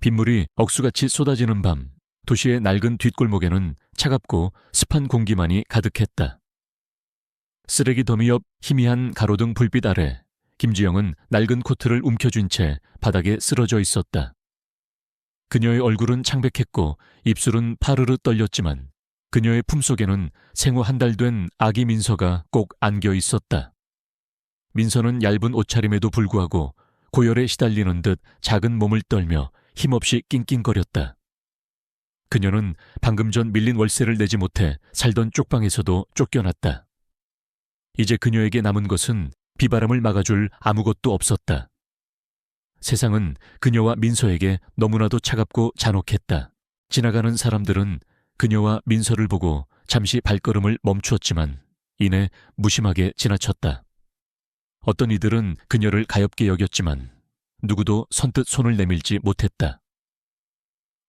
빗물이 억수같이 쏟아지는 밤, 도시의 낡은 뒷골목에는 차갑고 습한 공기만이 가득했다. 쓰레기 더미 옆 희미한 가로등 불빛 아래 김지영은 낡은 코트를 움켜쥔 채 바닥에 쓰러져 있었다. 그녀의 얼굴은 창백했고 입술은 파르르 떨렸지만 그녀의 품속에는 생후 한 달 된 아기 민서가 꼭 안겨 있었다. 민서는 얇은 옷차림에도 불구하고 고열에 시달리는 듯 작은 몸을 떨며 힘없이 낑낑거렸다. 그녀는 방금 전 밀린 월세를 내지 못해 살던 쪽방에서도 쫓겨났다. 이제 그녀에게 남은 것은 비바람을 막아줄 아무것도 없었다. 세상은 그녀와 민서에게 너무나도 차갑고 잔혹했다. 지나가는 사람들은 그녀와 민서를 보고 잠시 발걸음을 멈추었지만 이내 무심하게 지나쳤다. 어떤 이들은 그녀를 가엾게 여겼지만 누구도 선뜻 손을 내밀지 못했다.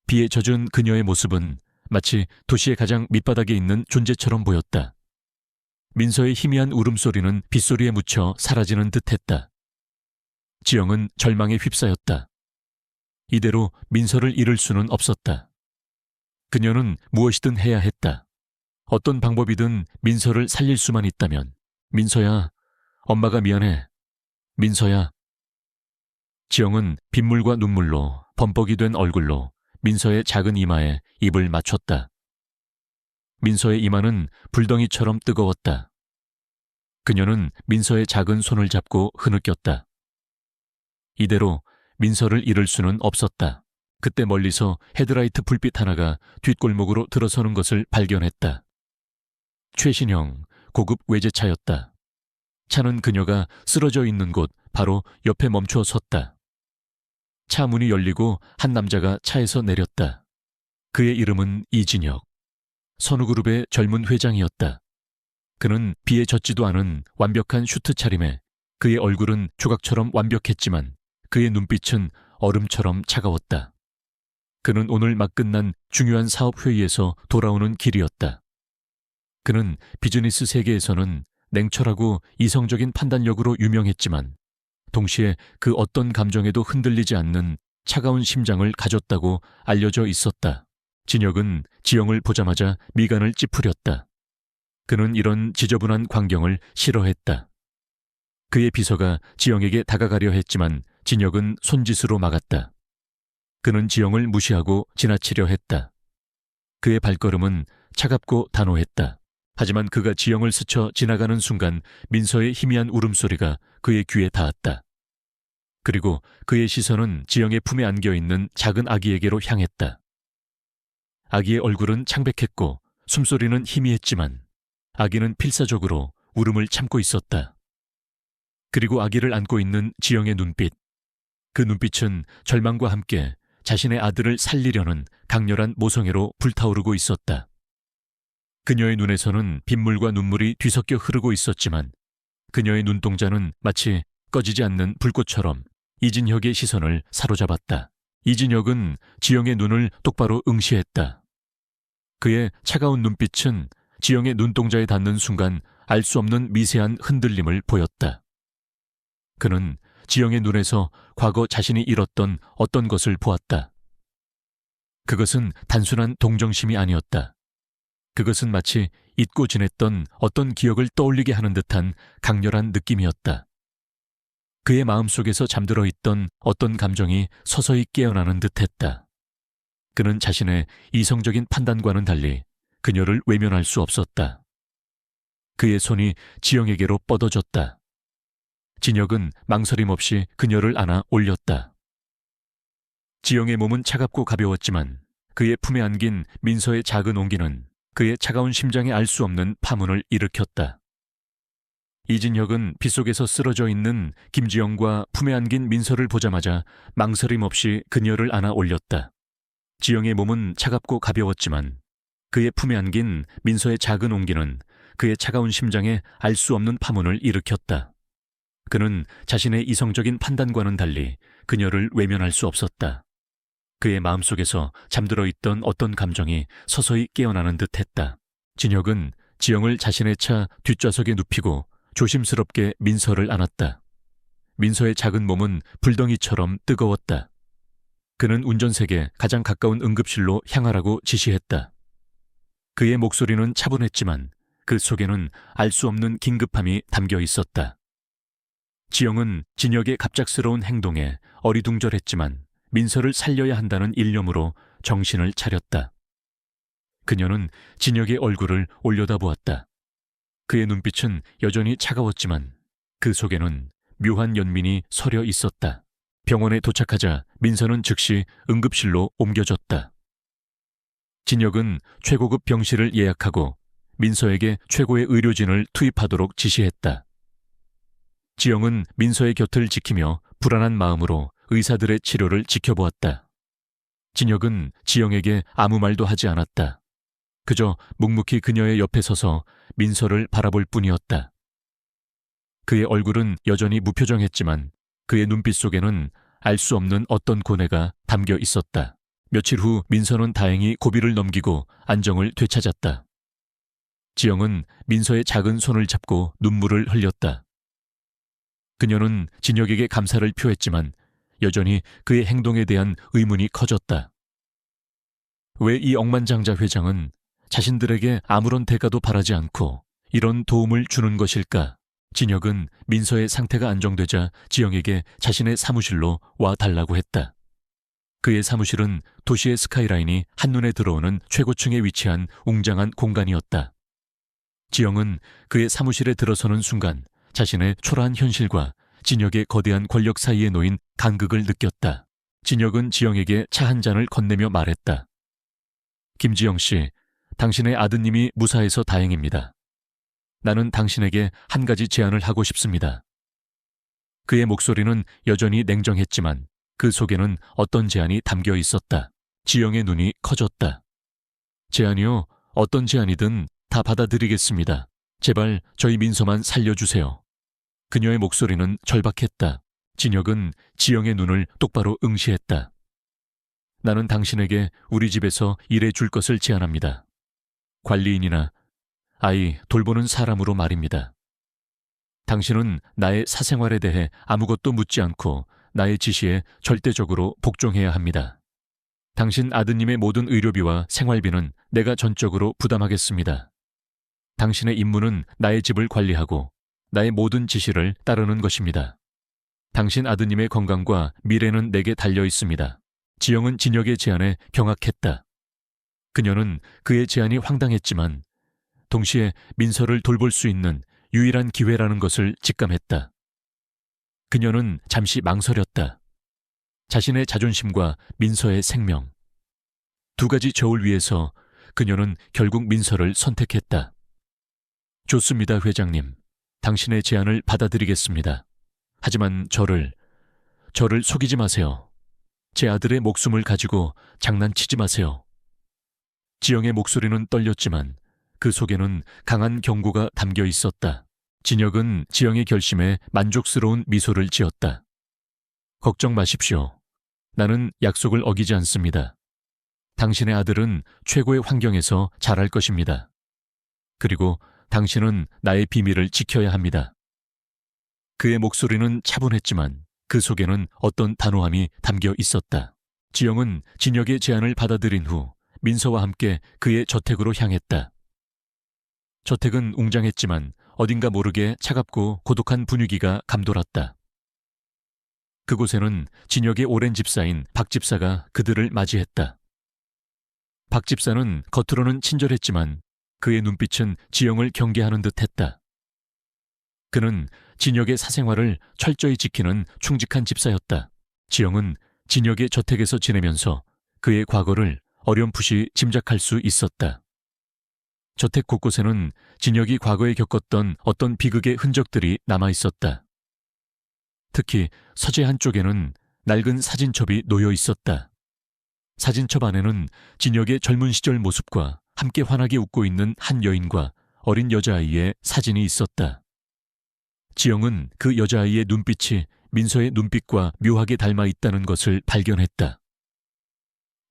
비에 젖은 그녀의 모습은 마치 도시의 가장 밑바닥에 있는 존재처럼 보였다. 민서의 희미한 울음소리는 빗소리에 묻혀 사라지는 듯했다. 지영은 절망에 휩싸였다. 이대로 민서를 잃을 수는 없었다. 그녀는 무엇이든 해야 했다. 어떤 방법이든 민서를 살릴 수만 있다면. 민서야, 엄마가 미안해. 민서야. 지영은 빗물과 눈물로 범벅이 된 얼굴로 민서의 작은 이마에 입을 맞췄다. 민서의 이마는 불덩이처럼 뜨거웠다. 그녀는 민서의 작은 손을 잡고 흐느꼈다. 이대로 민서를 잃을 수는 없었다. 그때 멀리서 헤드라이트 불빛 하나가 뒷골목으로 들어서는 것을 발견했다. 최신형 고급 외제차였다. 차는 그녀가 쓰러져 있는 곳 바로 옆에 멈춰 섰다. 차 문이 열리고 한 남자가 차에서 내렸다. 그의 이름은 이진혁. 선우그룹의 젊은 회장이었다. 그는 비에 젖지도 않은 완벽한 슈트 차림에 그의 얼굴은 조각처럼 완벽했지만 그의 눈빛은 얼음처럼 차가웠다. 그는 오늘 막 끝난 중요한 사업 회의에서 돌아오는 길이었다. 그는 비즈니스 세계에서는 냉철하고 이성적인 판단력으로 유명했지만 동시에 그 어떤 감정에도 흔들리지 않는 차가운 심장을 가졌다고 알려져 있었다. 진혁은 지영을 보자마자 미간을 찌푸렸다. 그는 이런 지저분한 광경을 싫어했다. 그의 비서가 지영에게 다가가려 했지만 진혁은 손짓으로 막았다. 그는 지영을 무시하고 지나치려 했다. 그의 발걸음은 차갑고 단호했다. 하지만 그가 지영을 스쳐 지나가는 순간 민서의 희미한 울음소리가 그의 귀에 닿았다. 그리고 그의 시선은 지영의 품에 안겨있는 작은 아기에게로 향했다. 아기의 얼굴은 창백했고 숨소리는 희미했지만 아기는 필사적으로 울음을 참고 있었다. 그리고 아기를 안고 있는 지영의 눈빛. 그 눈빛은 절망과 함께 자신의 아들을 살리려는 강렬한 모성애로 불타오르고 있었다. 그녀의 눈에서는 빗물과 눈물이 뒤섞여 흐르고 있었지만 그녀의 눈동자는 마치 꺼지지 않는 불꽃처럼 이진혁의 시선을 사로잡았다. 이진혁은 지영의 눈을 똑바로 응시했다. 그의 차가운 눈빛은 지영의 눈동자에 닿는 순간 알 수 없는 미세한 흔들림을 보였다. 그는 지영의 눈에서 과거 자신이 잃었던 어떤 것을 보았다. 그것은 단순한 동정심이 아니었다. 그것은 마치 잊고 지냈던 어떤 기억을 떠올리게 하는 듯한 강렬한 느낌이었다. 그의 마음속에서 잠들어 있던 어떤 감정이 서서히 깨어나는 듯했다. 그는 자신의 이성적인 판단과는 달리 그녀를 외면할 수 없었다. 그의 손이 지영에게로 뻗어졌다. 진혁은 망설임 없이 그녀를 안아 올렸다. 지영의 몸은 차갑고 가벼웠지만 그의 품에 안긴 민서의 작은 온기는 그의 차가운 심장에 알 수 없는 파문을 일으켰다. 이진혁은 빗속에서 쓰러져 있는 김지영과 품에 안긴 민서를 보자마자 망설임 없이 그녀를 안아 올렸다. 지영의 몸은 차갑고 가벼웠지만 그의 품에 안긴 민서의 작은 온기는 그의 차가운 심장에 알 수 없는 파문을 일으켰다. 그는 자신의 이성적인 판단과는 달리 그녀를 외면할 수 없었다. 그의 마음속에서 잠들어 있던 어떤 감정이 서서히 깨어나는 듯했다. 진혁은 지영을 자신의 차 뒷좌석에 눕히고 조심스럽게 민서를 안았다. 민서의 작은 몸은 불덩이처럼 뜨거웠다. 그는 운전석에 가장 가까운 응급실로 향하라고 지시했다. 그의 목소리는 차분했지만 그 속에는 알 수 없는 긴급함이 담겨 있었다. 지영은 진혁의 갑작스러운 행동에 어리둥절했지만 민서를 살려야 한다는 일념으로 정신을 차렸다. 그녀는 진혁의 얼굴을 올려다보았다. 그의 눈빛은 여전히 차가웠지만 그 속에는 묘한 연민이 서려 있었다. 병원에 도착하자 민서는 즉시 응급실로 옮겨졌다. 진혁은 최고급 병실을 예약하고 민서에게 최고의 의료진을 투입하도록 지시했다. 지영은 민서의 곁을 지키며 불안한 마음으로 의사들의 치료를 지켜보았다. 진혁은 지영에게 아무 말도 하지 않았다. 그저 묵묵히 그녀의 옆에 서서 민서를 바라볼 뿐이었다. 그의 얼굴은 여전히 무표정했지만 그의 눈빛 속에는 알 수 없는 어떤 고뇌가 담겨 있었다. 며칠 후 민서는 다행히 고비를 넘기고 안정을 되찾았다. 지영은 민서의 작은 손을 잡고 눈물을 흘렸다. 그녀는 진혁에게 감사를 표했지만 여전히 그의 행동에 대한 의문이 커졌다. 왜 이 억만장자 회장은 자신들에게 아무런 대가도 바라지 않고 이런 도움을 주는 것일까? 진혁은 민서의 상태가 안정되자 지영에게 자신의 사무실로 와 달라고 했다. 그의 사무실은 도시의 스카이라인이 한눈에 들어오는 최고층에 위치한 웅장한 공간이었다. 지영은 그의 사무실에 들어서는 순간 자신의 초라한 현실과 진혁의 거대한 권력 사이에 놓인 간극을 느꼈다. 진혁은 지영에게 차 한 잔을 건네며 말했다. 김지영 씨, 당신의 아드님이 무사해서 다행입니다. 나는 당신에게 한 가지 제안을 하고 싶습니다. 그의 목소리는 여전히 냉정했지만 그 속에는 어떤 제안이 담겨 있었다. 지영의 눈이 커졌다. 제안이요? 어떤 제안이든 다 받아들이겠습니다. 제발 저희 민서만 살려주세요. 그녀의 목소리는 절박했다. 진혁은 지영의 눈을 똑바로 응시했다. 나는 당신에게 우리 집에서 일해 줄 것을 제안합니다. 관리인이나 아이 돌보는 사람으로 말입니다. 당신은 나의 사생활에 대해 아무것도 묻지 않고 나의 지시에 절대적으로 복종해야 합니다. 당신 아드님의 모든 의료비와 생활비는 내가 전적으로 부담하겠습니다. 당신의 임무는 나의 집을 관리하고 나의 모든 지시를 따르는 것입니다. 당신 아드님의 건강과 미래는 내게 달려 있습니다. 지영은 진혁의 제안에 경악했다. 그녀는 그의 제안이 황당했지만 동시에 민서를 돌볼 수 있는 유일한 기회라는 것을 직감했다. 그녀는 잠시 망설였다. 자신의 자존심과 민서의 생명. 두 가지 저울 위에서 그녀는 결국 민서를 선택했다. 좋습니다, 회장님. 당신의 제안을 받아들이겠습니다. 하지만 저를 속이지 마세요. 제 아들의 목숨을 가지고 장난치지 마세요. 지영의 목소리는 떨렸지만 그 속에는 강한 경고가 담겨 있었다. 진혁은 지영의 결심에 만족스러운 미소를 지었다. 걱정 마십시오. 나는 약속을 어기지 않습니다. 당신의 아들은 최고의 환경에서 자랄 것입니다. 그리고 당신은 나의 비밀을 지켜야 합니다. 그의 목소리는 차분했지만 그 속에는 어떤 단호함이 담겨 있었다. 지영은 진혁의 제안을 받아들인 후 민서와 함께 그의 저택으로 향했다. 저택은 웅장했지만 어딘가 모르게 차갑고 고독한 분위기가 감돌았다. 그곳에는 진혁의 오랜 집사인 박 집사가 그들을 맞이했다. 박 집사는 겉으로는 친절했지만 그의 눈빛은 지영을 경계하는 듯했다. 그는 진혁의 사생활을 철저히 지키는 충직한 집사였다. 지영은 진혁의 저택에서 지내면서 그의 과거를 어렴풋이 짐작할 수 있었다. 저택 곳곳에는 진혁이 과거에 겪었던 어떤 비극의 흔적들이 남아 있었다. 특히 서재 한쪽에는 낡은 사진첩이 놓여 있었다. 사진첩 안에는 진혁의 젊은 시절 모습과 함께 환하게 웃고 있는 한 여인과 어린 여자아이의 사진이 있었다. 지영은 그 여자아이의 눈빛이 민서의 눈빛과 묘하게 닮아 있다는 것을 발견했다.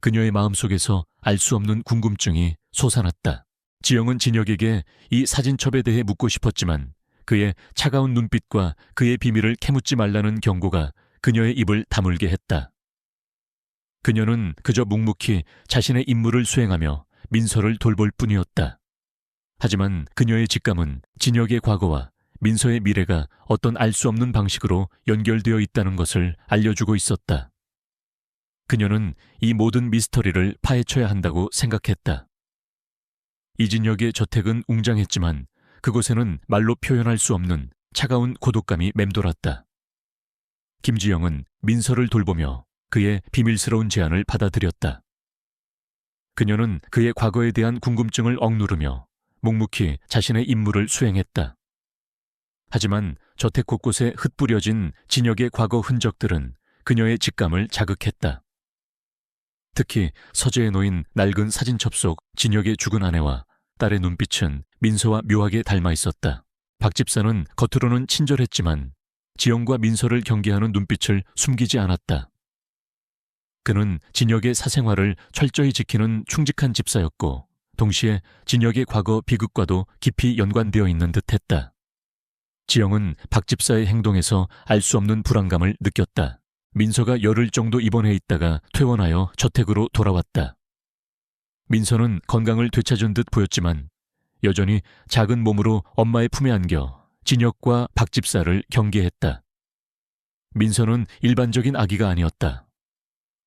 그녀의 마음속에서 알 수 없는 궁금증이 솟아났다. 지영은 진혁에게 이 사진첩에 대해 묻고 싶었지만 그의 차가운 눈빛과 그의 비밀을 캐묻지 말라는 경고가 그녀의 입을 다물게 했다. 그녀는 그저 묵묵히 자신의 임무를 수행하며 민서를 돌볼 뿐이었다. 하지만 그녀의 직감은 진혁의 과거와 민서의 미래가 어떤 알 수 없는 방식으로 연결되어 있다는 것을 알려주고 있었다. 그녀는 이 모든 미스터리를 파헤쳐야 한다고 생각했다. 이진혁의 저택은 웅장했지만 그곳에는 말로 표현할 수 없는 차가운 고독감이 맴돌았다. 김지영은 민서를 돌보며 그의 비밀스러운 제안을 받아들였다. 그녀는 그의 과거에 대한 궁금증을 억누르며 묵묵히 자신의 임무를 수행했다. 하지만 저택 곳곳에 흩뿌려진 진혁의 과거 흔적들은 그녀의 직감을 자극했다. 특히 서재에 놓인 낡은 사진첩 속 진혁의 죽은 아내와 딸의 눈빛은 민서와 묘하게 닮아 있었다. 박 집사는 겉으로는 친절했지만 지영과 민서를 경계하는 눈빛을 숨기지 않았다. 그는 진혁의 사생활을 철저히 지키는 충직한 집사였고 동시에 진혁의 과거 비극과도 깊이 연관되어 있는 듯했다. 지영은 박 집사의 행동에서 알 수 없는 불안감을 느꼈다. 민서가 열흘 정도 입원해 있다가 퇴원하여 저택으로 돌아왔다. 민서는 건강을 되찾은 듯 보였지만 여전히 작은 몸으로 엄마의 품에 안겨 진혁과 박 집사를 경계했다. 민서는 일반적인 아기가 아니었다.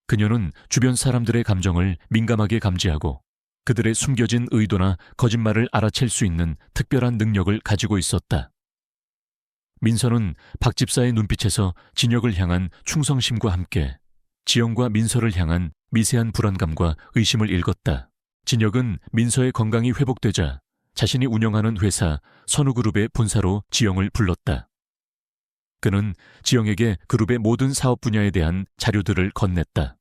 그녀는 주변 사람들의 감정을 민감하게 감지하고 그들의 숨겨진 의도나 거짓말을 알아챌 수 있는 특별한 능력을 가지고 있었다. 민서는 박 집사의 눈빛에서 진혁을 향한 충성심과 함께 지영과 민서를 향한 미세한 불안감과 의심을 읽었다. 진혁은 민서의 건강이 회복되자 자신이 운영하는 회사 선우그룹의 본사로 지영을 불렀다. 그는 지영에게 그룹의 모든 사업 분야에 대한 자료들을 건넸다.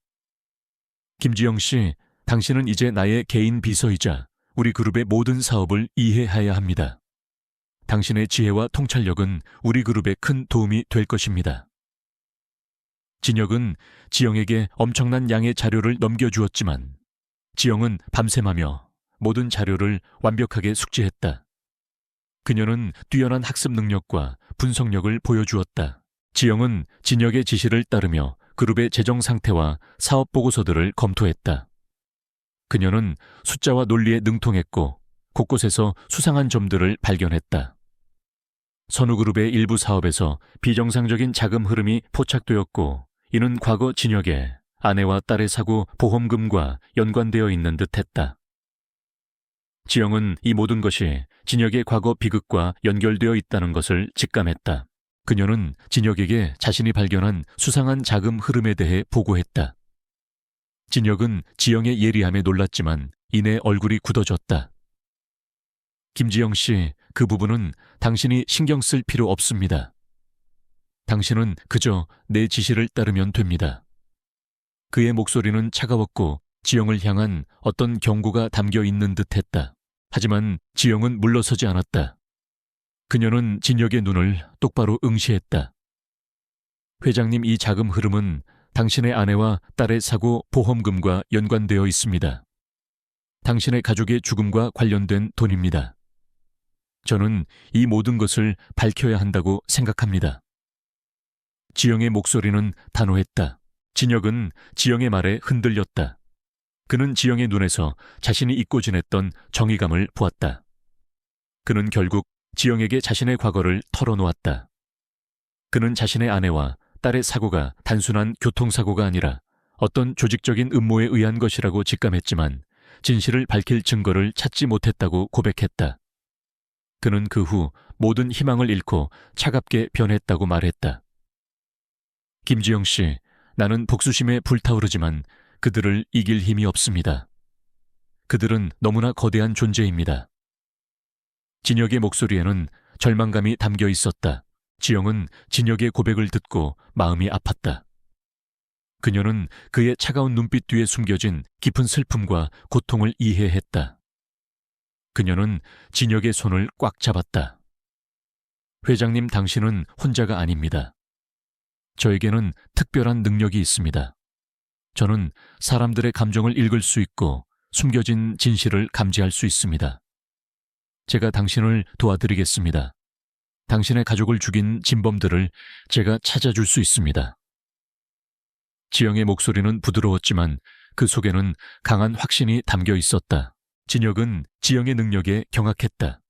김지영 씨, 당신은 이제 나의 개인 비서이자 우리 그룹의 모든 사업을 이해해야 합니다. 당신의 지혜와 통찰력은 우리 그룹에 큰 도움이 될 것입니다. 진혁은 지영에게 엄청난 양의 자료를 넘겨주었지만 지영은 밤샘하며 모든 자료를 완벽하게 숙지했다. 그녀는 뛰어난 학습 능력과 분석력을 보여주었다. 지영은 진혁의 지시를 따르며 그룹의 재정 상태와 사업 보고서들을 검토했다. 그녀는 숫자와 논리에 능통했고 곳곳에서 수상한 점들을 발견했다. 선우그룹의 일부 사업에서 비정상적인 자금 흐름이 포착되었고 이는 과거 진혁의 아내와 딸의 사고 보험금과 연관되어 있는 듯했다. 지영은 이 모든 것이 진혁의 과거 비극과 연결되어 있다는 것을 직감했다. 그녀는 진혁에게 자신이 발견한 수상한 자금 흐름에 대해 보고했다. 진혁은 지영의 예리함에 놀랐지만 이내 얼굴이 굳어졌다. 김지영 씨, 그 부분은 당신이 신경 쓸 필요 없습니다. 당신은 그저 내 지시를 따르면 됩니다. 그의 목소리는 차가웠고 지영을 향한 어떤 경고가 담겨 있는 듯했다. 하지만 지영은 물러서지 않았다. 그녀는 진혁의 눈을 똑바로 응시했다. 회장님, 이 자금 흐름은 당신의 아내와 딸의 사고 보험금과 연관되어 있습니다. 당신의 가족의 죽음과 관련된 돈입니다. 저는 이 모든 것을 밝혀야 한다고 생각합니다. 지영의 목소리는 단호했다. 진혁은 지영의 말에 흔들렸다. 그는 지영의 눈에서 자신이 잊고 지냈던 정의감을 보았다. 그는 결국 지영에게 자신의 과거를 털어놓았다. 그는 자신의 아내와 딸의 사고가 단순한 교통사고가 아니라 어떤 조직적인 음모에 의한 것이라고 직감했지만 진실을 밝힐 증거를 찾지 못했다고 고백했다. 그는 그 후 모든 희망을 잃고 차갑게 변했다고 말했다. 김지영 씨, 나는 복수심에 불타오르지만 그들을 이길 힘이 없습니다. 그들은 너무나 거대한 존재입니다. 진혁의 목소리에는 절망감이 담겨 있었다. 지영은 진혁의 고백을 듣고 마음이 아팠다. 그녀는 그의 차가운 눈빛 뒤에 숨겨진 깊은 슬픔과 고통을 이해했다. 그녀는 진혁의 손을 꽉 잡았다. 회장님, 당신은 혼자가 아닙니다. 저에게는 특별한 능력이 있습니다. 저는 사람들의 감정을 읽을 수 있고 숨겨진 진실을 감지할 수 있습니다. 제가 당신을 도와드리겠습니다. 당신의 가족을 죽인 진범들을 제가 찾아줄 수 있습니다. 지영의 목소리는 부드러웠지만 그 속에는 강한 확신이 담겨 있었다. 진혁은 지영의 능력에 경악했다.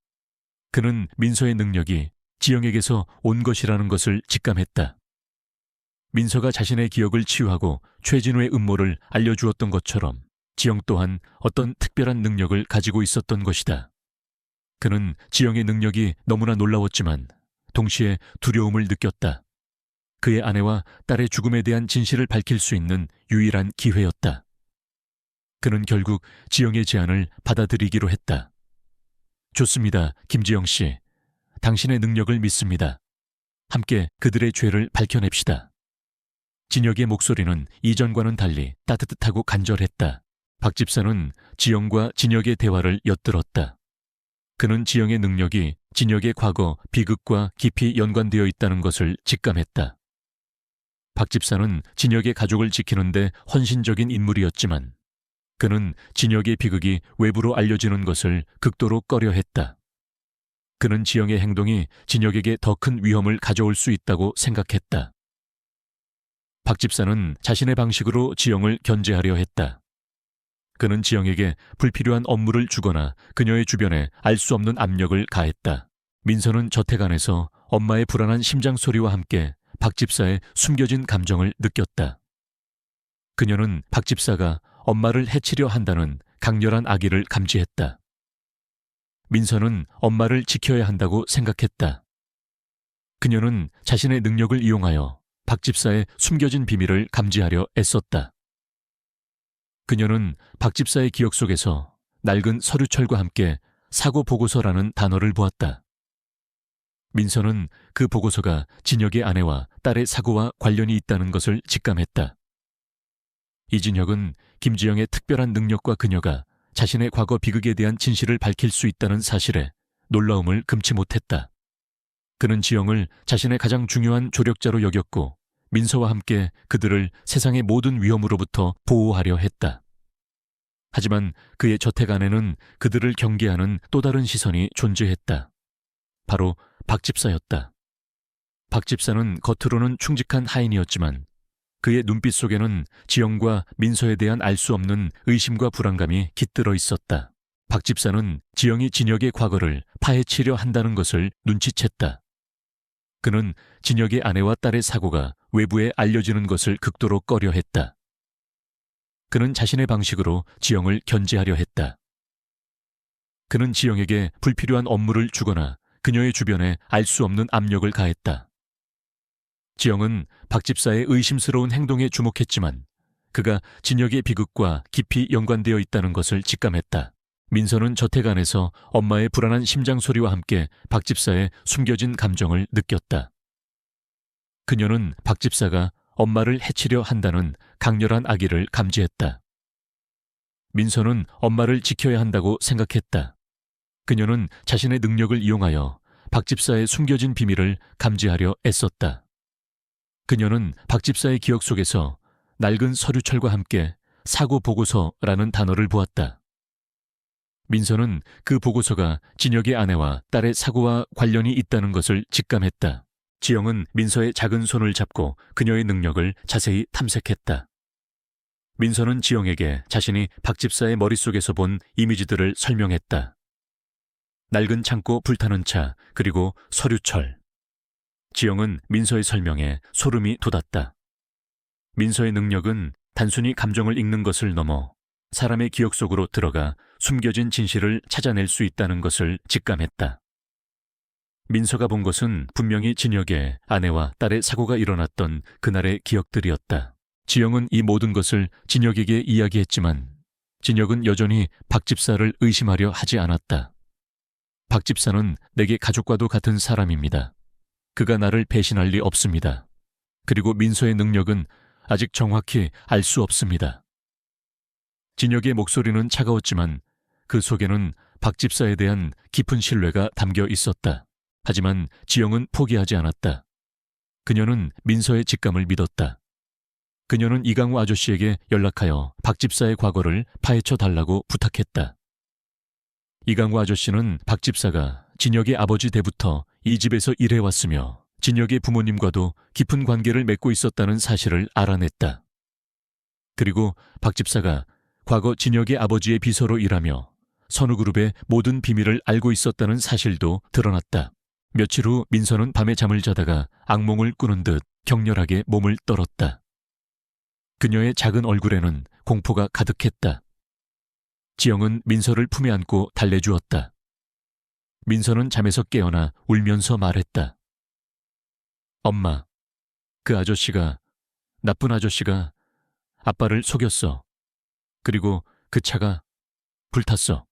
그는 민서의 능력이 지영에게서 온 것이라는 것을 직감했다. 민서가 자신의 기억을 치유하고 최진우의 음모를 알려주었던 것처럼 지영 또한 어떤 특별한 능력을 가지고 있었던 것이다. 그는 지영의 능력이 너무나 놀라웠지만 동시에 두려움을 느꼈다. 그의 아내와 딸의 죽음에 대한 진실을 밝힐 수 있는 유일한 기회였다. 그는 결국 지영의 제안을 받아들이기로 했다. 좋습니다, 김지영 씨. 당신의 능력을 믿습니다. 함께 그들의 죄를 밝혀냅시다. 진혁의 목소리는 이전과는 달리 따뜻하고 간절했다. 박 집사는 지영과 진혁의 대화를 엿들었다. 그는 지영의 능력이 진혁의 과거 비극과 깊이 연관되어 있다는 것을 직감했다. 박 집사는 진혁의 가족을 지키는데 헌신적인 인물이었지만 그는 진혁의 비극이 외부로 알려지는 것을 극도로 꺼려했다. 그는 지영의 행동이 진혁에게 더 큰 위험을 가져올 수 있다고 생각했다. 박 집사는 자신의 방식으로 지영을 견제하려 했다. 그는 지영에게 불필요한 업무를 주거나 그녀의 주변에 알 수 없는 압력을 가했다. 민서는 저택 안에서 엄마의 불안한 심장 소리와 함께 박 집사의 숨겨진 감정을 느꼈다. 그녀는 박 집사가 엄마를 해치려 한다는 강렬한 악의를 감지했다. 민서는 엄마를 지켜야 한다고 생각했다. 그녀는 자신의 능력을 이용하여 박 집사의 숨겨진 비밀을 감지하려 애썼다. 그녀는 박 집사의 기억 속에서 낡은 서류철과 함께 사고 보고서라는 단어를 보았다. 민서는 그 보고서가 진혁의 아내와 딸의 사고와 관련이 있다는 것을 직감했다. 이진혁은 김지영의 특별한 능력과 그녀가 자신의 과거 비극에 대한 진실을 밝힐 수 있다는 사실에 놀라움을 금치 못했다. 그는 지영을 자신의 가장 중요한 조력자로 여겼고 민서와 함께 그들을 세상의 모든 위험으로부터 보호하려 했다. 하지만 그의 저택 안에는 그들을 경계하는 또 다른 시선이 존재했다. 바로 박 집사였다. 박 집사는 겉으로는 충직한 하인이었지만 그의 눈빛 속에는 지영과 민서에 대한 알 수 없는 의심과 불안감이 깃들어 있었다. 박 집사는 지영이 진혁의 과거를 파헤치려 한다는 것을 눈치챘다. 그는 진혁의 아내와 딸의 사고가 외부에 알려지는 것을 극도로 꺼려했다. 그는 자신의 방식으로 지영을 견제하려 했다. 그는 지영에게 불필요한 업무를 주거나 그녀의 주변에 알 수 없는 압력을 가했다. 지영은 박 집사의 의심스러운 행동에 주목했지만 그가 진혁의 비극과 깊이 연관되어 있다는 것을 직감했다. 민서는 저택 안에서 엄마의 불안한 심장 소리와 함께 박 집사의 숨겨진 감정을 느꼈다. 그녀는 박 집사가 엄마를 해치려 한다는 강렬한 악의를 감지했다. 민서는 엄마를 지켜야 한다고 생각했다. 그녀는 자신의 능력을 이용하여 박 집사의 숨겨진 비밀을 감지하려 애썼다. 그녀는 박 집사의 기억 속에서 낡은 서류철과 함께 사고 보고서라는 단어를 보았다. 민서는 그 보고서가 진혁의 아내와 딸의 사고와 관련이 있다는 것을 직감했다. 지영은 민서의 작은 손을 잡고 그녀의 능력을 자세히 탐색했다. 민서는 지영에게 자신이 박 집사의 머릿속에서 본 이미지들을 설명했다. 낡은 창고 불타는 차, 그리고 서류철. 지영은 민서의 설명에 소름이 돋았다. 민서의 능력은 단순히 감정을 읽는 것을 넘어 사람의 기억 속으로 들어가 숨겨진 진실을 찾아낼 수 있다는 것을 직감했다. 민서가 본 것은 분명히 진혁의 아내와 딸의 사고가 일어났던 그날의 기억들이었다. 지영은 이 모든 것을 진혁에게 이야기했지만 진혁은 여전히 박 집사를 의심하려 하지 않았다. 박 집사는 내게 가족과도 같은 사람입니다. 그가 나를 배신할 리 없습니다. 그리고 민서의 능력은 아직 정확히 알 수 없습니다. 진혁의 목소리는 차가웠지만 그 속에는 박 집사에 대한 깊은 신뢰가 담겨 있었다. 하지만 지영은 포기하지 않았다. 그녀는 민서의 직감을 믿었다. 그녀는 이강우 아저씨에게 연락하여 박 집사의 과거를 파헤쳐 달라고 부탁했다. 이강우 아저씨는 박 집사가 진혁의 아버지 때부터 이 집에서 일해왔으며 진혁의 부모님과도 깊은 관계를 맺고 있었다는 사실을 알아냈다. 그리고 박 집사가 과거 진혁의 아버지의 비서로 일하며 선우그룹의 모든 비밀을 알고 있었다는 사실도 드러났다. 며칠 후 민서는 밤에 잠을 자다가 악몽을 꾸는 듯 격렬하게 몸을 떨었다. 그녀의 작은 얼굴에는 공포가 가득했다. 지영은 민서를 품에 안고 달래주었다. 민서는 잠에서 깨어나 울면서 말했다. 엄마, 그 아저씨가, 나쁜 아저씨가 아빠를 속였어. 그리고 그 차가 불탔어.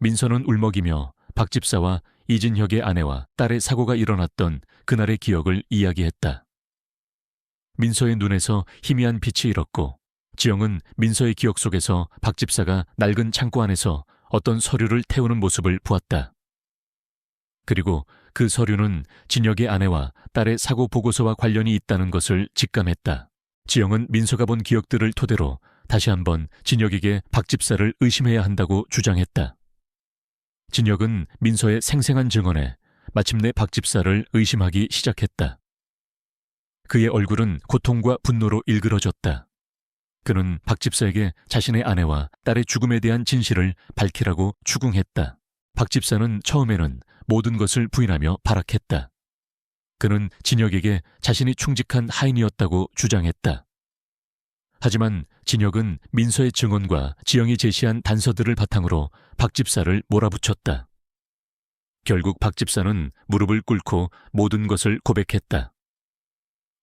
민서는 울먹이며 박 집사와 이진혁의 아내와 딸의 사고가 일어났던 그날의 기억을 이야기했다. 민서의 눈에서 희미한 빛이 일었고 지영은 민서의 기억 속에서 박 집사가 낡은 창고 안에서 어떤 서류를 태우는 모습을 보았다. 그리고 그 서류는 진혁의 아내와 딸의 사고 보고서와 관련이 있다는 것을 직감했다. 지영은 민서가 본 기억들을 토대로 다시 한번 진혁에게 박 집사를 의심해야 한다고 주장했다. 진혁은 민서의 생생한 증언에 마침내 박 집사를 의심하기 시작했다. 그의 얼굴은 고통과 분노로 일그러졌다. 그는 박 집사에게 자신의 아내와 딸의 죽음에 대한 진실을 밝히라고 추궁했다. 박 집사는 처음에는 모든 것을 부인하며 발악했다. 그는 진혁에게 자신이 충직한 하인이었다고 주장했다. 하지만 진혁은 민서의 증언과 지영이 제시한 단서들을 바탕으로 박 집사를 몰아붙였다. 결국 박 집사는 무릎을 꿇고 모든 것을 고백했다.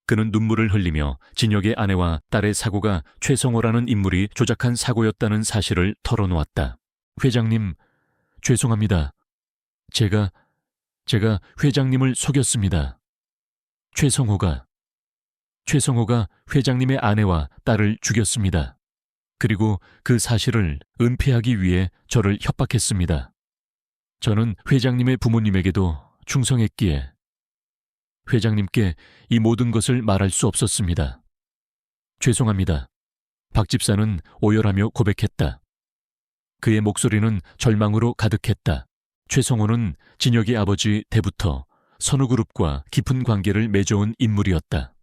그는 눈물을 흘리며 진혁의 아내와 딸의 사고가 최성호라는 인물이 조작한 사고였다는 사실을 털어놓았다. 회장님, 죄송합니다. 제가 회장님을 속였습니다. 최성호가 회장님의 아내와 딸을 죽였습니다. 그리고 그 사실을 은폐하기 위해 저를 협박했습니다. 저는 회장님의 부모님에게도 충성했기에 회장님께 이 모든 것을 말할 수 없었습니다. 죄송합니다. 박 집사는 오열하며 고백했다. 그의 목소리는 절망으로 가득했다. 최성호는 진혁의 아버지 때부터 선우그룹과 깊은 관계를 맺어온 인물이었다.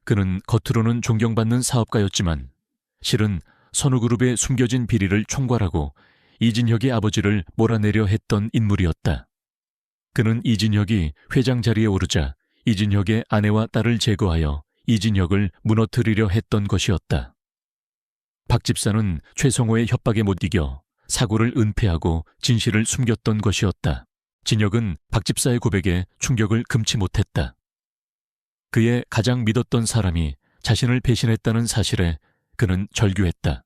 그는 겉으로는 존경받는 사업가였지만 실은 선우그룹의 숨겨진 비리를 총괄하고 이진혁의 아버지를 몰아내려 했던 인물이었다. 그는 이진혁이 회장 자리에 오르자 이진혁의 아내와 딸을 제거하여 이진혁을 무너뜨리려 했던 것이었다. 박 집사는 최성호의 협박에 못 이겨 사고를 은폐하고 진실을 숨겼던 것이었다. 진혁은 박 집사의 고백에 충격을 금치 못했다. 그의 가장 믿었던 사람이 자신을 배신했다는 사실에 그는 절규했다.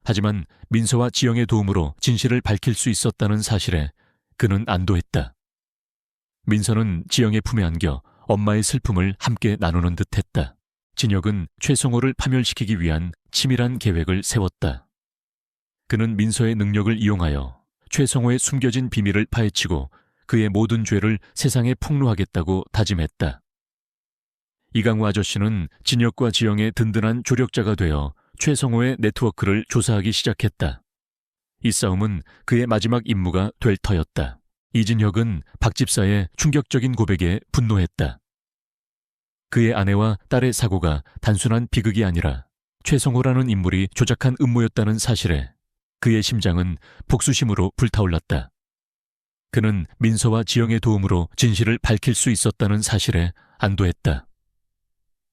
하지만 민서와 지영의 도움으로 진실을 밝힐 수 있었다는 사실에 그는 안도했다. 민서는 지영의 품에 안겨 엄마의 슬픔을 함께 나누는 듯했다. 진혁은 최성호를 파멸시키기 위한 치밀한 계획을 세웠다. 그는 민서의 능력을 이용하여 최성호의 숨겨진 비밀을 파헤치고 그의 모든 죄를 세상에 폭로하겠다고 다짐했다. 이강우 아저씨는 진혁과 지영의 든든한 조력자가 되어 최성호의 네트워크를 조사하기 시작했다. 이 싸움은 그의 마지막 임무가 될 터였다. 이진혁은 박 집사의 충격적인 고백에 분노했다. 그의 아내와 딸의 사고가 단순한 비극이 아니라 최성호라는 인물이 조작한 음모였다는 사실에 그의 심장은 복수심으로 불타올랐다. 그는 민서와 지영의 도움으로 진실을 밝힐 수 있었다는 사실에 안도했다.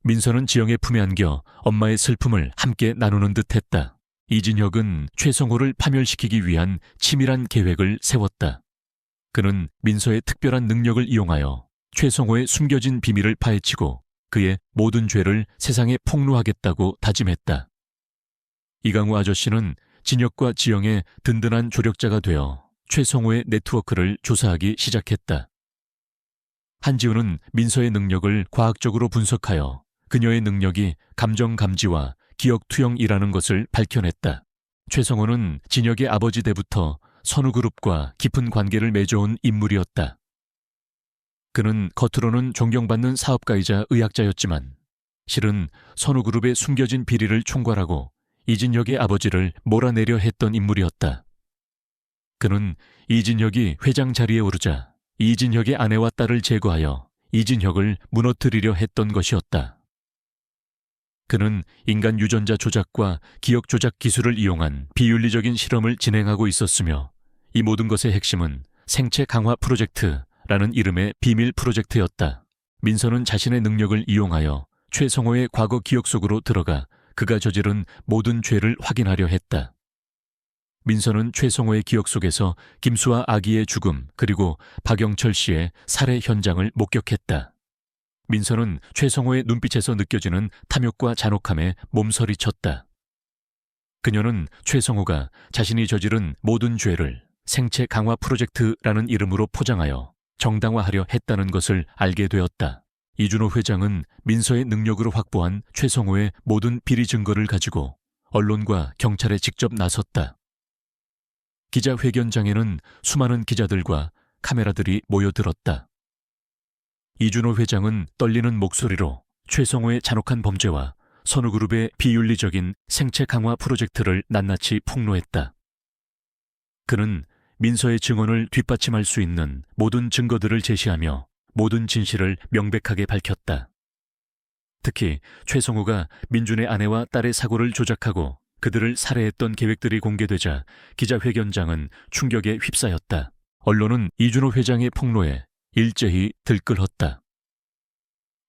민서는 지영의 품에 안겨 엄마의 슬픔을 함께 나누는 듯했다. 이진혁은 최성호를 파멸시키기 위한 치밀한 계획을 세웠다. 그는 민서의 특별한 능력을 이용하여 최성호의 숨겨진 비밀을 파헤치고 그의 모든 죄를 세상에 폭로하겠다고 다짐했다. 이강우 아저씨는 진혁과 지영의 든든한 조력자가 되어 최성호의 네트워크를 조사하기 시작했다. 한지우는 민서의 능력을 과학적으로 분석하여 그녀의 능력이 감정 감지와 기억 투영이라는 것을 밝혀냈다. 최성호는 진혁의 아버지 때부터 선우그룹과 깊은 관계를 맺어온 인물이었다. 그는 겉으로는 존경받는 사업가이자 의학자였지만 실은 선우그룹의 숨겨진 비리를 총괄하고 이진혁의 아버지를 몰아내려 했던 인물이었다. 그는 이진혁이 회장 자리에 오르자 이진혁의 아내와 딸을 제거하여 이진혁을 무너뜨리려 했던 것이었다. 그는 인간 유전자 조작과 기억 조작 기술을 이용한 비윤리적인 실험을 진행하고 있었으며 이 모든 것의 핵심은 생체 강화 프로젝트라는 이름의 비밀 프로젝트였다. 민서는 자신의 능력을 이용하여 최성호의 과거 기억 속으로 들어가 그가 저지른 모든 죄를 확인하려 했다. 민서는 최성호의 기억 속에서 김수아 아기의 죽음 그리고 박영철 씨의 살해 현장을 목격했다. 민서는 최성호의 눈빛에서 느껴지는 탐욕과 잔혹함에 몸서리쳤다. 그녀는 최성호가 자신이 저지른 모든 죄를 생체 강화 프로젝트라는 이름으로 포장하여 정당화하려 했다는 것을 알게 되었다. 이준호 회장은 민서의 능력으로 확보한 최성호의 모든 비리 증거를 가지고 언론과 경찰에 직접 나섰다. 기자회견장에는 수많은 기자들과 카메라들이 모여들었다. 이준호 회장은 떨리는 목소리로 최성호의 잔혹한 범죄와 선우그룹의 비윤리적인 생체 강화 프로젝트를 낱낱이 폭로했다. 그는 민서의 증언을 뒷받침할 수 있는 모든 증거들을 제시하며 모든 진실을 명백하게 밝혔다. 특히 최성호가 민준의 아내와 딸의 사고를 조작하고 그들을 살해했던 계획들이 공개되자 기자회견장은 충격에 휩싸였다. 언론은 이준호 회장의 폭로에 일제히 들끓었다.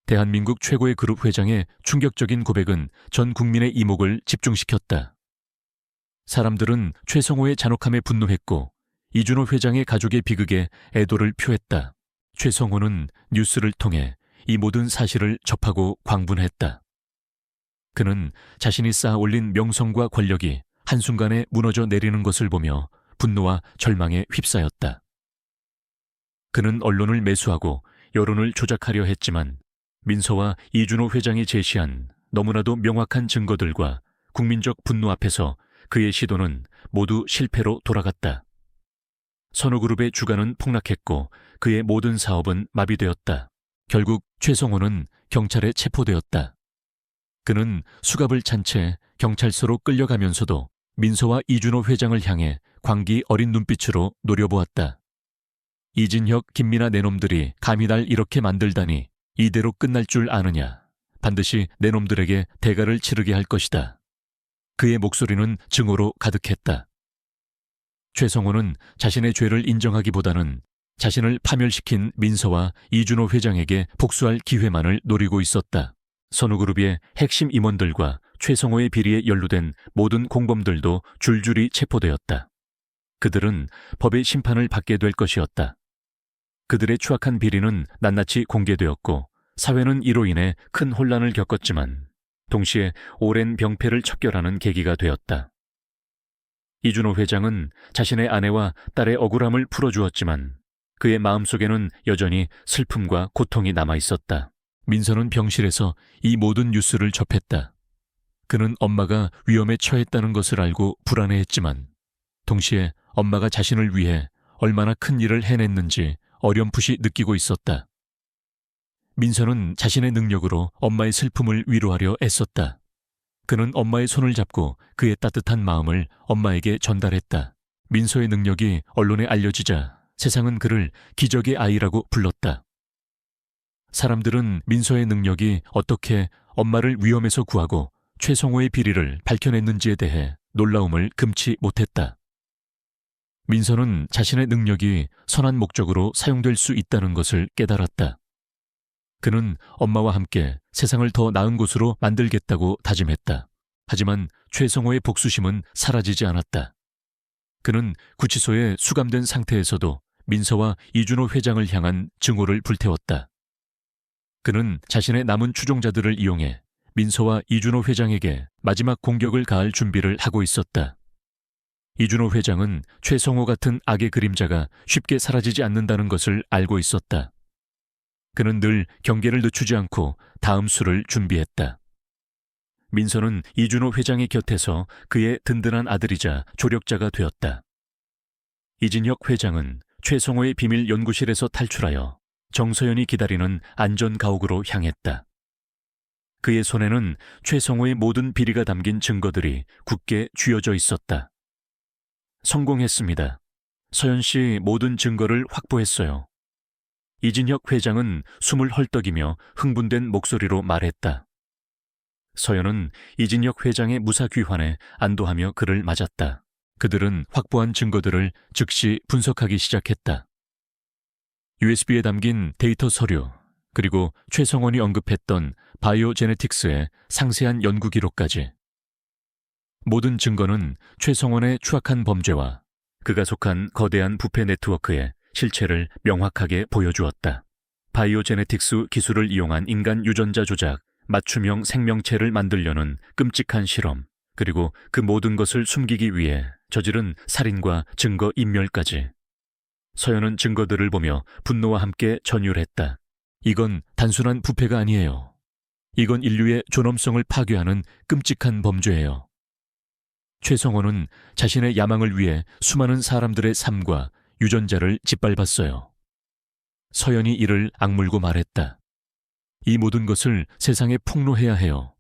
대한민국 최고의 그룹 회장의 충격적인 고백은 전 국민의 이목을 집중시켰다. 사람들은 최성호의 잔혹함에 분노했고 이준호 회장의 가족의 비극에 애도를 표했다. 최성호는 뉴스를 통해 이 모든 사실을 접하고 광분했다. 그는 자신이 쌓아 올린 명성과 권력이 한순간에 무너져 내리는 것을 보며 분노와 절망에 휩싸였다. 그는 언론을 매수하고 여론을 조작하려 했지만 민서와 이준호 회장이 제시한 너무나도 명확한 증거들과 국민적 분노 앞에서 그의 시도는 모두 실패로 돌아갔다. 선우그룹의 주가는 폭락했고 그의 모든 사업은 마비되었다. 결국 최성호는 경찰에 체포되었다. 그는 수갑을 찬 채 경찰서로 끌려가면서도 민서와 이준호 회장을 향해 광기 어린 눈빛으로 노려보았다. 이진혁, 김민아 내놈들이 감히 날 이렇게 만들다니 이대로 끝날 줄 아느냐. 반드시 내놈들에게 대가를 치르게 할 것이다. 그의 목소리는 증오로 가득했다. 최성호는 자신의 죄를 인정하기보다는 자신을 파멸시킨 민서와 이준호 회장에게 복수할 기회만을 노리고 있었다. 선우그룹의 핵심 임원들과 최성호의 비리에 연루된 모든 공범들도 줄줄이 체포되었다. 그들은 법의 심판을 받게 될 것이었다. 그들의 추악한 비리는 낱낱이 공개되었고 사회는 이로 인해 큰 혼란을 겪었지만 동시에 오랜 병폐를 척결하는 계기가 되었다. 이준호 회장은 자신의 아내와 딸의 억울함을 풀어주었지만 그의 마음속에는 여전히 슬픔과 고통이 남아있었다. 민서는 병실에서 이 모든 뉴스를 접했다. 그는 엄마가 위험에 처했다는 것을 알고 불안해했지만 동시에 엄마가 자신을 위해 얼마나 큰 일을 해냈는지 어렴풋이 느끼고 있었다. 민서는 자신의 능력으로 엄마의 슬픔을 위로하려 애썼다. 그는 엄마의 손을 잡고 그의 따뜻한 마음을 엄마에게 전달했다. 민서의 능력이 언론에 알려지자 세상은 그를 기적의 아이라고 불렀다. 사람들은 민서의 능력이 어떻게 엄마를 위험에서 구하고 최성호의 비리를 밝혀냈는지에 대해 놀라움을 금치 못했다. 민서는 자신의 능력이 선한 목적으로 사용될 수 있다는 것을 깨달았다. 그는 엄마와 함께 세상을 더 나은 곳으로 만들겠다고 다짐했다. 하지만 최성호의 복수심은 사라지지 않았다. 그는 구치소에 수감된 상태에서도 민서와 이준호 회장을 향한 증오를 불태웠다. 그는 자신의 남은 추종자들을 이용해 민서와 이준호 회장에게 마지막 공격을 가할 준비를 하고 있었다. 이준호 회장은 최성호 같은 악의 그림자가 쉽게 사라지지 않는다는 것을 알고 있었다. 그는 늘 경계를 늦추지 않고 다음 수를 준비했다. 민서는 이준호 회장의 곁에서 그의 든든한 아들이자 조력자가 되었다. 이진혁 회장은 최성호의 비밀 연구실에서 탈출하여 정서연이 기다리는 안전가옥으로 향했다. 그의 손에는 최성호의 모든 비리가 담긴 증거들이 굳게 쥐어져 있었다. 성공했습니다. 서연 씨 모든 증거를 확보했어요. 이진혁 회장은 숨을 헐떡이며 흥분된 목소리로 말했다. 서연은 이진혁 회장의 무사 귀환에 안도하며 그를 맞았다. 그들은 확보한 증거들을 즉시 분석하기 시작했다. USB에 담긴 데이터 서류, 그리고 최성원이 언급했던 바이오제네틱스의 상세한 연구 기록까지. 모든 증거는 최성원의 추악한 범죄와 그가 속한 거대한 부패 네트워크의 실체를 명확하게 보여주었다. 바이오제네틱스 기술을 이용한 인간 유전자 조작, 맞춤형 생명체를 만들려는 끔찍한 실험, 그리고 그 모든 것을 숨기기 위해 저지른 살인과 증거 인멸까지. 서연은 증거들을 보며 분노와 함께 전율했다. 이건 단순한 부패가 아니에요. 이건 인류의 존엄성을 파괴하는 끔찍한 범죄예요. 최성원은 자신의 야망을 위해 수많은 사람들의 삶과 유전자를 짓밟았어요. 서연이 이를 악물고 말했다. 이 모든 것을 세상에 폭로해야 해요.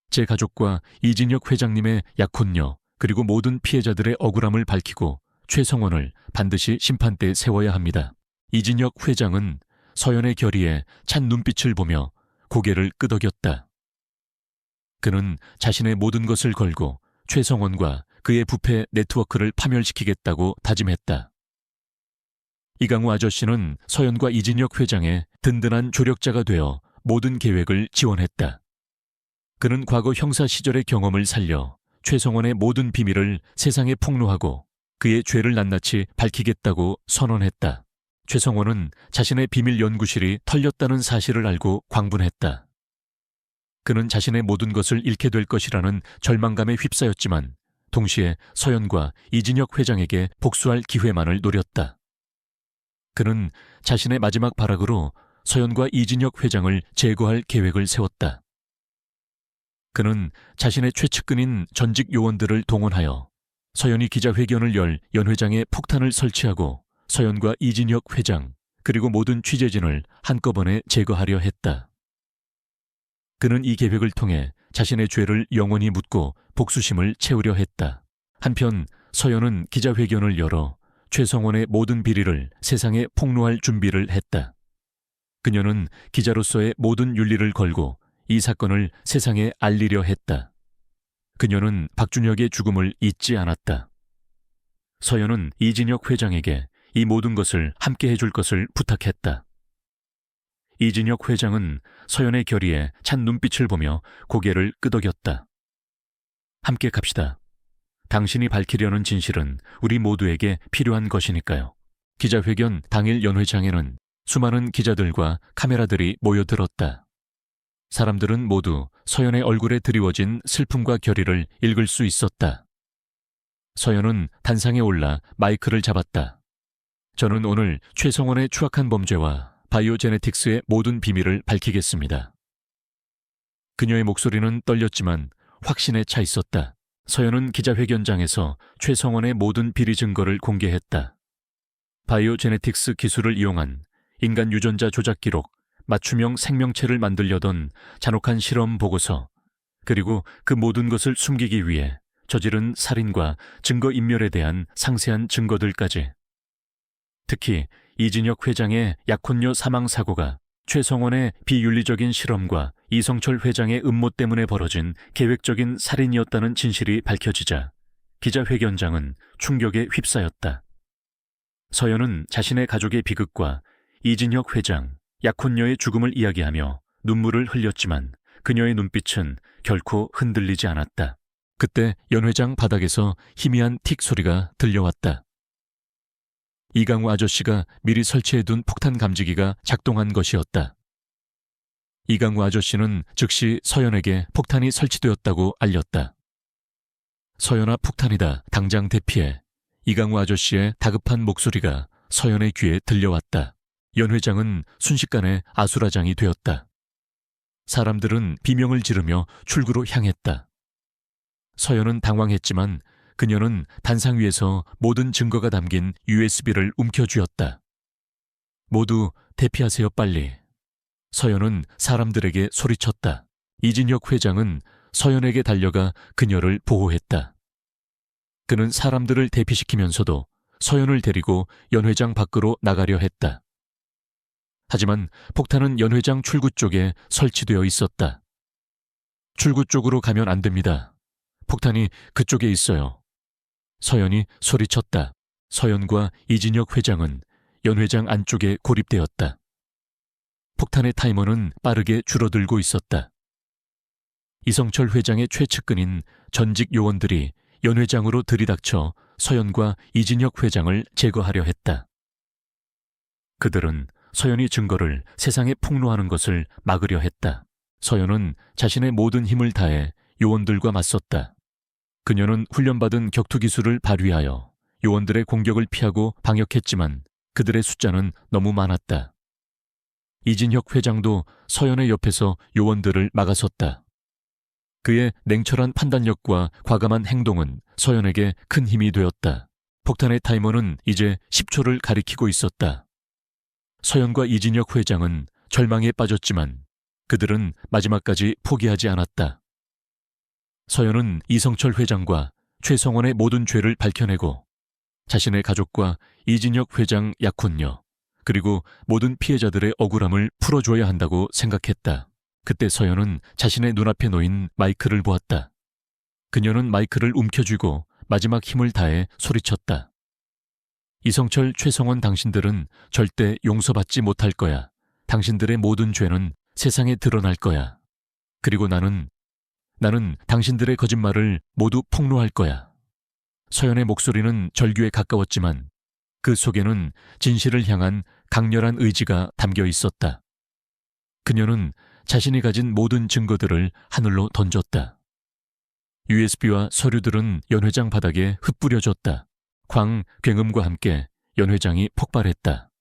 제 가족과 이진혁 회장님의 약혼녀, 그리고 모든 피해자들의 억울함을 밝히고 최성원을 반드시 심판대에 세워야 합니다. 이진혁 회장은 서연의 결의에 찬 눈빛을 보며 고개를 끄덕였다. 그는 자신의 모든 것을 걸고 최성원과 그의 부패 네트워크를 파멸시키겠다고 다짐했다. 이강우 아저씨는 서연과 이진혁 회장의 든든한 조력자가 되어 모든 계획을 지원했다. 그는 과거 형사 시절의 경험을 살려 최성원의 모든 비밀을 세상에 폭로하고 그의 죄를 낱낱이 밝히겠다고 선언했다. 최성원은 자신의 비밀 연구실이 털렸다는 사실을 알고 광분했다. 그는 자신의 모든 것을 잃게 될 것이라는 절망감에 휩싸였지만 동시에 서연과 이진혁 회장에게 복수할 기회만을 노렸다. 그는 자신의 마지막 발악으로 서연과 이진혁 회장을 제거할 계획을 세웠다. 그는 자신의 최측근인 전직 요원들을 동원하여 서연이 기자회견을 열 연회장에 폭탄을 설치하고 서연과 이진혁 회장, 그리고 모든 취재진을 한꺼번에 제거하려 했다. 그는 이 계획을 통해 자신의 죄를 영원히 묻고 복수심을 채우려 했다. 한편 서연은 기자회견을 열어 최성원의 모든 비리를 세상에 폭로할 준비를 했다. 그녀는 기자로서의 모든 윤리를 걸고 이 사건을 세상에 알리려 했다. 그녀는 박준혁의 죽음을 잊지 않았다. 서연은 이진혁 회장에게 이 모든 것을 함께 해줄 것을 부탁했다. 이진혁 회장은 서연의 결의에 찬 눈빛을 보며 고개를 끄덕였다. 함께 갑시다. 당신이 밝히려는 진실은 우리 모두에게 필요한 것이니까요. 기자회견 당일 연회장에는 수많은 기자들과 카메라들이 모여들었다. 사람들은 모두 서연의 얼굴에 드리워진 슬픔과 결의를 읽을 수 있었다. 서연은 단상에 올라 마이크를 잡았다. 저는 오늘 최성원의 추악한 범죄와 바이오제네틱스의 모든 비밀을 밝히겠습니다. 그녀의 목소리는 떨렸지만 확신에 차 있었다. 서연은 기자회견장에서 최성원의 모든 비리 증거를 공개했다. 바이오제네틱스 기술을 이용한 인간 유전자 조작 기록, 맞춤형 생명체를 만들려던 잔혹한 실험 보고서, 그리고 그 모든 것을 숨기기 위해 저지른 살인과 증거 인멸에 대한 상세한 증거들까지. 특히 이진혁 회장의 약혼녀 사망 사고가 최성원의 비윤리적인 실험과 이성철 회장의 음모 때문에 벌어진 계획적인 살인이었다는 진실이 밝혀지자 기자회견장은 충격에 휩싸였다. 서연은 자신의 가족의 비극과 이진혁 회장, 약혼녀의 죽음을 이야기하며 눈물을 흘렸지만 그녀의 눈빛은 결코 흔들리지 않았다. 그때 연회장 바닥에서 희미한 틱 소리가 들려왔다. 이강우 아저씨가 미리 설치해둔 폭탄 감지기가 작동한 것이었다. 이강우 아저씨는 즉시 서연에게 폭탄이 설치되었다고 알렸다. 서연아, 폭탄이다. 당장 대피해. 이강우 아저씨의 다급한 목소리가 서연의 귀에 들려왔다. 연 회장은 순식간에 아수라장이 되었다. 사람들은 비명을 지르며 출구로 향했다. 서연은 당황했지만 그녀는 단상 위에서 모든 증거가 담긴 USB를 움켜쥐었다. 모두 대피하세요, 빨리. 서연은 사람들에게 소리쳤다. 이진혁 회장은 서연에게 달려가 그녀를 보호했다. 그는 사람들을 대피시키면서도 서연을 데리고 연회장 밖으로 나가려 했다. 하지만 폭탄은 연회장 출구 쪽에 설치되어 있었다. 출구 쪽으로 가면 안 됩니다. 폭탄이 그쪽에 있어요. 서연이 소리쳤다. 서연과 이진혁 회장은 연 회장 안쪽에 고립되었다. 폭탄의 타이머는 빠르게 줄어들고 있었다. 이성철 회장의 최측근인 전직 요원들이 연 회장으로 들이닥쳐 서연과 이진혁 회장을 제거하려 했다. 그들은 서연이 증거를 세상에 폭로하는 것을 막으려 했다. 서연은 자신의 모든 힘을 다해 요원들과 맞섰다. 그녀는 훈련받은 격투 기술을 발휘하여 요원들의 공격을 피하고 방역했지만 그들의 숫자는 너무 많았다. 이진혁 회장도 서연의 옆에서 요원들을 막아섰다. 그의 냉철한 판단력과 과감한 행동은 서연에게 큰 힘이 되었다. 폭탄의 타이머는 이제 10초를 가리키고 있었다. 서연과 이진혁 회장은 절망에 빠졌지만 그들은 마지막까지 포기하지 않았다. 서연은 이성철 회장과 최성원의 모든 죄를 밝혀내고 자신의 가족과 이진혁 회장 약혼녀 그리고 모든 피해자들의 억울함을 풀어줘야 한다고 생각했다. 그때 서연은 자신의 눈앞에 놓인 마이크를 보았다. 그녀는 마이크를 움켜쥐고 마지막 힘을 다해 소리쳤다. 이성철, 최성원 당신들은 절대 용서받지 못할 거야. 당신들의 모든 죄는 세상에 드러날 거야. 그리고 나는 당신들의 거짓말을 모두 폭로할 거야. 서연의 목소리는 절규에 가까웠지만 그 속에는 진실을 향한 강렬한 의지가 담겨 있었다. 그녀는 자신이 가진 모든 증거들을 하늘로 던졌다. USB와 서류들은 연 회장 바닥에 흩뿌려졌다. 굉음과 함께 연 회장이 폭발했다.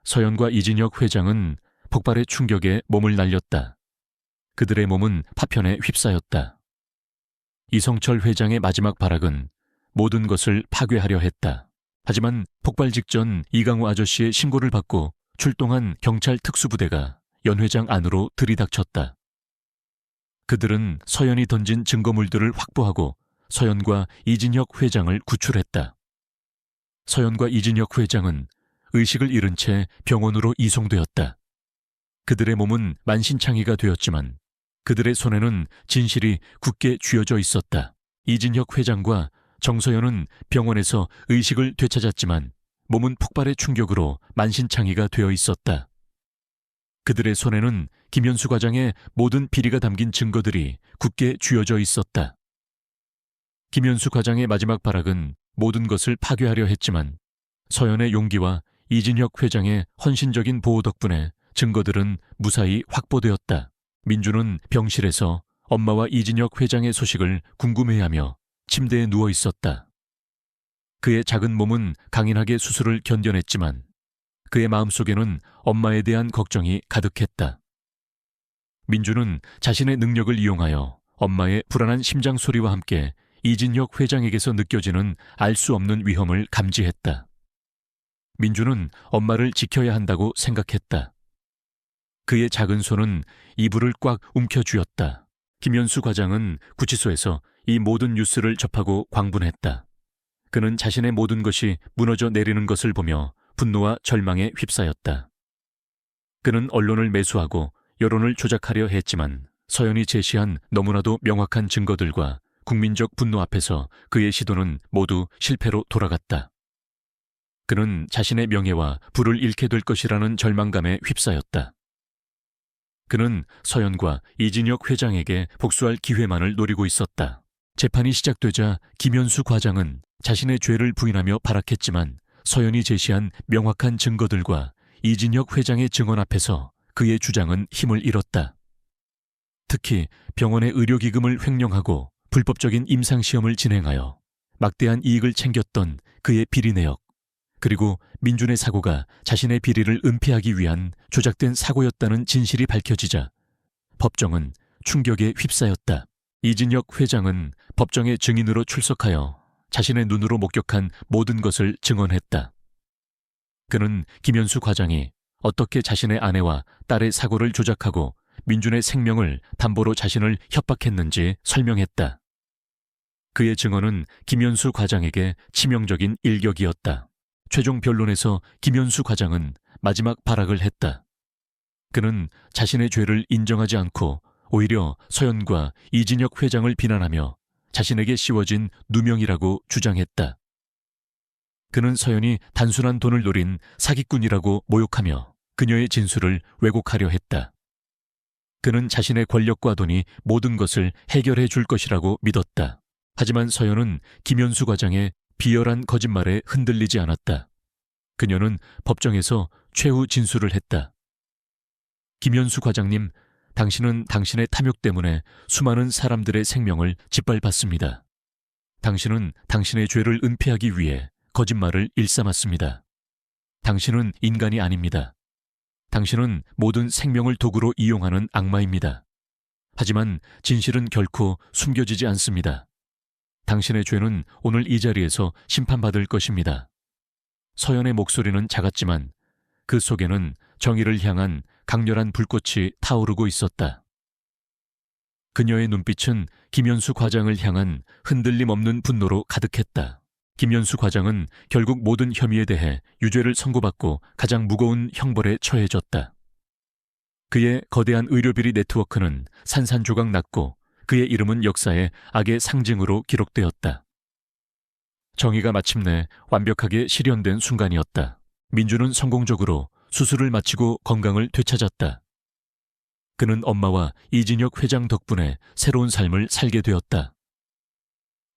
서연과 이진혁 회장은 폭발의 충격에 몸을 날렸다. 그들의 몸은 파편에 휩싸였다. 이성철 회장의 마지막 발악은 모든 것을 파괴하려 했다. 하지만 폭발 직전 이강우 아저씨의 신고를 받고 출동한 경찰 특수부대가 연 회장 안으로 들이닥쳤다. 그들은 서연이 던진 증거물들을 확보하고 서연과 이진혁 회장을 구출했다. 서연과 이진혁 회장은 의식을 잃은 채 병원으로 이송되었다. 그들의 몸은 만신창이가 되었지만 그들의 손에는 진실이 굳게 쥐어져 있었다. 이진혁 회장과 정서연은 병원에서 의식을 되찾았지만 몸은 폭발의 충격으로 만신창이가 되어 있었다. 그들의 손에는 김현수 과장의 모든 비리가 담긴 증거들이 굳게 쥐어져 있었다. 김현수 과장의 마지막 발악은 모든 것을 파괴하려 했지만 서연의 용기와 이진혁 회장의 헌신적인 보호 덕분에 증거들은 무사히 확보되었다. 민주는 병실에서 엄마와 이진혁 회장의 소식을 궁금해하며 침대에 누워 있었다. 그의 작은 몸은 강인하게 수술을 견뎌냈지만 그의 마음속에는 엄마에 대한 걱정이 가득했다. 민주는 자신의 능력을 이용하여 엄마의 불안한 심장 소리와 함께 이진혁 회장에게서 느껴지는 알 수 없는 위험을 감지했다. 민주는 엄마를 지켜야 한다고 생각했다. 그의 작은 손은 이불을 꽉 움켜쥐었다. 김현수 과장은 구치소에서 이 모든 뉴스를 접하고 광분했다. 그는 자신의 모든 것이 무너져 내리는 것을 보며 분노와 절망에 휩싸였다. 그는 언론을 매수하고 여론을 조작하려 했지만 서연이 제시한 너무나도 명확한 증거들과 국민적 분노 앞에서 그의 시도는 모두 실패로 돌아갔다. 그는 자신의 명예와 부를 잃게 될 것이라는 절망감에 휩싸였다. 그는 서연과 이진혁 회장에게 복수할 기회만을 노리고 있었다. 재판이 시작되자 김현수 과장은 자신의 죄를 부인하며 발악했지만 서연이 제시한 명확한 증거들과 이진혁 회장의 증언 앞에서 그의 주장은 힘을 잃었다. 특히 병원의 의료기금을 횡령하고 불법적인 임상시험을 진행하여 막대한 이익을 챙겼던 그의 비리 내역, 그리고 민준의 사고가 자신의 비리를 은폐하기 위한 조작된 사고였다는 진실이 밝혀지자 법정은 충격에 휩싸였다. 이진혁 회장은 법정의 증인으로 출석하여 자신의 눈으로 목격한 모든 것을 증언했다. 그는 김현수 과장이 어떻게 자신의 아내와 딸의 사고를 조작하고 민준의 생명을 담보로 자신을 협박했는지 설명했다. 그의 증언은 김현수 과장에게 치명적인 일격이었다. 최종 변론에서 김현수 과장은 마지막 발악을 했다. 그는 자신의 죄를 인정하지 않고 오히려 서연과 이진혁 회장을 비난하며 자신에게 씌워진 누명이라고 주장했다. 그는 서연이 단순한 돈을 노린 사기꾼이라고 모욕하며 그녀의 진술을 왜곡하려 했다. 그는 자신의 권력과 돈이 모든 것을 해결해 줄 것이라고 믿었다. 하지만 서연은 김현수 과장의 비열한 거짓말에 흔들리지 않았다. 그녀는 법정에서 최후 진술을 했다. 김현수 과장님, 당신은 당신의 탐욕 때문에 수많은 사람들의 생명을 짓밟았습니다. 당신은 당신의 죄를 은폐하기 위해 거짓말을 일삼았습니다. 당신은 인간이 아닙니다. 당신은 모든 생명을 도구로 이용하는 악마입니다. 하지만 진실은 결코 숨겨지지 않습니다. 당신의 죄는 오늘 이 자리에서 심판받을 것입니다. 서연의 목소리는 작았지만 그 속에는 정의를 향한 강렬한 불꽃이 타오르고 있었다. 그녀의 눈빛은 김현수 과장을 향한 흔들림 없는 분노로 가득했다. 김현수 과장은 결국 모든 혐의에 대해 유죄를 선고받고 가장 무거운 형벌에 처해졌다. 그의 거대한 의료비리 네트워크는 산산조각 났고 그의 이름은 역사의 악의 상징으로 기록되었다. 정의가 마침내 완벽하게 실현된 순간이었다. 민주는 성공적으로 수술을 마치고 건강을 되찾았다. 그는 엄마와 이진혁 회장 덕분에 새로운 삶을 살게 되었다.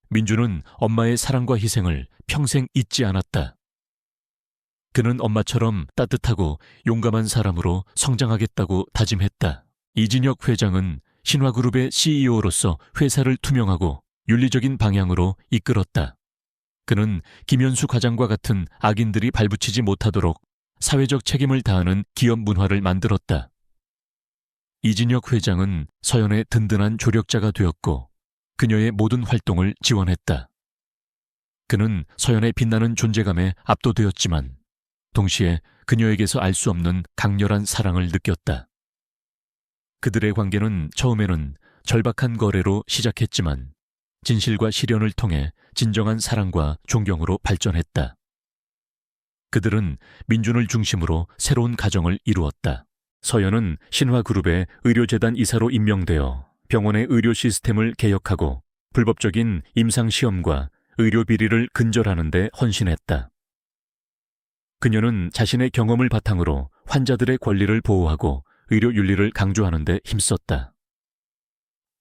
민주는 엄마의 사랑과 희생을 평생 잊지 않았다. 그는 엄마처럼 따뜻하고 용감한 사람으로 성장하겠다고 다짐했다. 이진혁 회장은 신화그룹의 CEO로서 회사를 투명하고 윤리적인 방향으로 이끌었다. 그는 김현수 과장과 같은 악인들이 발붙이지 못하도록 사회적 책임을 다하는 기업 문화를 만들었다. 이진혁 회장은 서연의 든든한 조력자가 되었고 그녀의 모든 활동을 지원했다. 그는 서연의 빛나는 존재감에 압도되었지만 동시에 그녀에게서 알 수 없는 강렬한 사랑을 느꼈다. 그들의 관계는 처음에는 절박한 거래로 시작했지만 진실과 실현을 통해 진정한 사랑과 존경으로 발전했다. 그들은 민준을 중심으로 새로운 가정을 이루었다. 서연은 신화그룹의 의료재단 이사로 임명되어 병원의 의료 시스템을 개혁하고 불법적인 임상시험과 의료 비리를 근절하는 데 헌신했다. 그녀는 자신의 경험을 바탕으로 환자들의 권리를 보호하고 의료 윤리를 강조하는 데 힘썼다.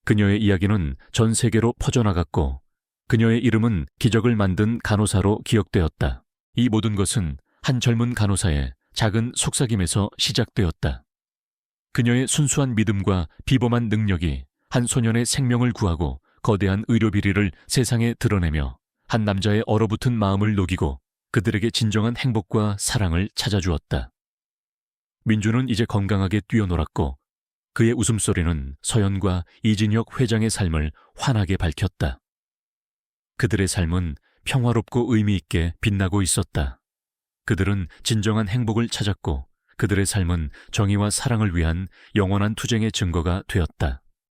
그녀의 이야기는 전 세계로 퍼져나갔고 그녀의 이름은 기적을 만든 간호사로 기억되었다. 이 모든 것은 한 젊은 간호사의 작은 속삭임에서 시작되었다. 그녀의 순수한 믿음과 비범한 능력이 한 소년의 생명을 구하고 거대한 의료 비리를 세상에 드러내며 한 남자의 얼어붙은 마음을 녹이고 그들에게 진정한 행복과 사랑을 찾아주었다. 민주는 이제 건강하게 뛰어놀았고 그의 웃음소리는 서연과 이진혁 회장의 삶을 환하게 밝혔다. 그들의 삶은 평화롭고 의미 있게 빛나고 있었다. 그들은 진정한 행복을 찾았고 그들의 삶은 정의와 사랑을 위한 영원한 투쟁의 증거가 되었다.